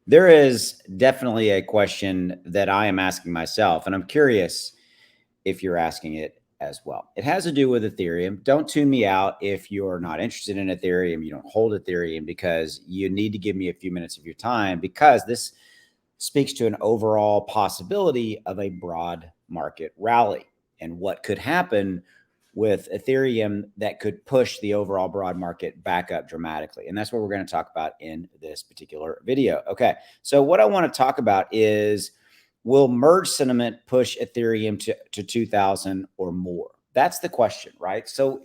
There is definitely a question that I am asking myself, and I'm curious if you're asking it as well. It has to do with Ethereum. Don't tune me out if you're not interested in Ethereum, you don't hold Ethereum, because you need to give me a few minutes of your time, because this speaks to an overall possibility of a broad market rally and what could happen with Ethereum that could push the overall broad market back up dramatically. And that's what we're going to talk about in this particular video. Okay. So what I want to talk about is, will merge sentiment push Ethereum to 2000 or more? That's the question, right? So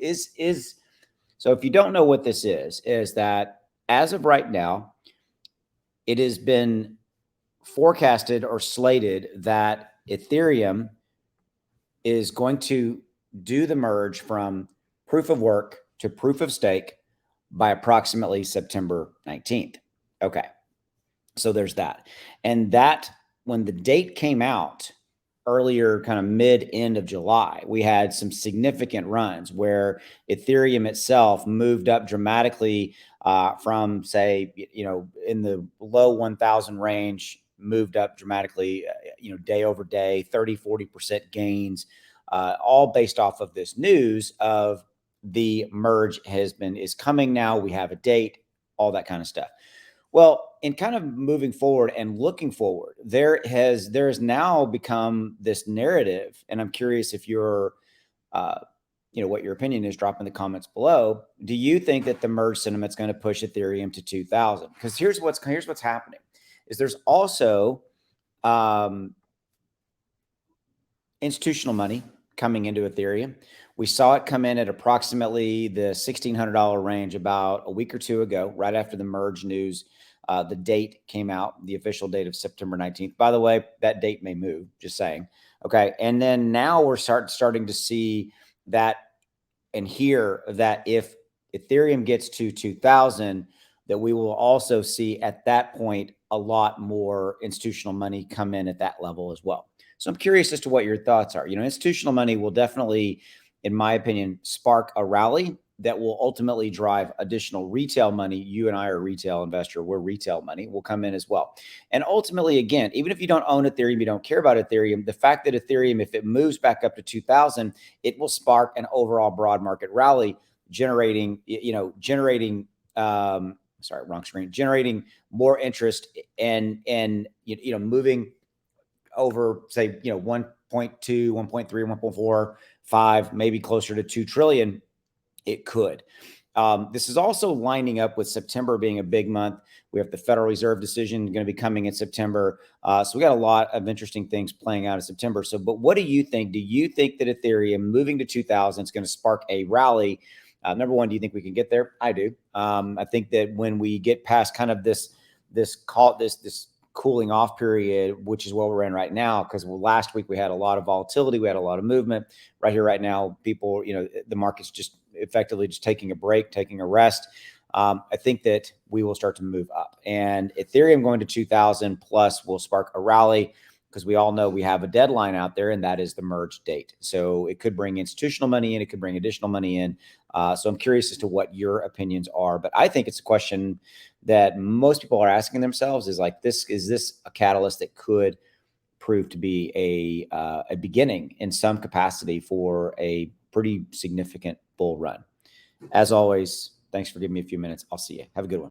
so if you don't know what this is that as of right now, it has been forecasted or slated that Ethereum is going to do the merge from proof of work to proof of stake by approximately September 19th. Okay. So there's that. And that, when the date came out earlier, kind of end of July, we had some significant runs where Ethereum itself moved up dramatically from, say, in the low 1,000 range, moved up dramatically, day over day, 30-40% gains, all based off of this news of the merge is coming now. We have a date, all that kind of stuff. Well, in kind of moving forward and looking forward, there has now become this narrative, and I'm curious if you're, what your opinion is. Drop in the comments below. Do you think that the merge sentiment is going to push Ethereum to 2,000? Because here's what's happening: is there's also institutional money coming into Ethereum. We saw it come in at approximately the $1,600 range about a week or two ago, right after the merge news. The date came out, the official date of September 19th. By the way, that date may move, just saying. Okay. And then now we're starting to see that and hear that if Ethereum gets to 2000, that we will also see at that point a lot more institutional money come in at that level as well. So I'm curious as to what your thoughts are. Institutional money will definitely, in my opinion, spark a rally that will ultimately drive additional retail money. You and I are a retail investor. We're retail money will come in as well. And ultimately, again, even if you don't own Ethereum, you don't care about Ethereum, the fact that Ethereum, if it moves back up to 2000, it will spark an overall broad market rally, generating more interest and moving over, say, 1.2, 1.3, 1.4, 5, maybe closer to 2 trillion. It could. This is also lining up with September being a big month. We have the Federal Reserve decision going to be coming in September. So we got a lot of interesting things playing out in September. But what do you think? Do you think that Ethereum moving to 2000 is going to spark a rally? Number one, do you think we can get there? I do. I think that when we get past kind of this cooling off period, which is what we're in right now, because last week we had a lot of volatility, we had a lot of movement. Right here, right now, people, the market's just effectively just taking a break, taking a rest. I think that we will start to move up, and Ethereum going to 2000 plus will spark a rally, because we all know we have a deadline out there, and that is the merge date. So it could bring institutional money in, it could bring additional money in. So I'm curious as to what your opinions are, but I think it's a question that most people are asking themselves, is this a catalyst that could prove to be a beginning in some capacity for a pretty significant bull run? As always, thanks for giving me a few minutes. I'll see you. Have a good one.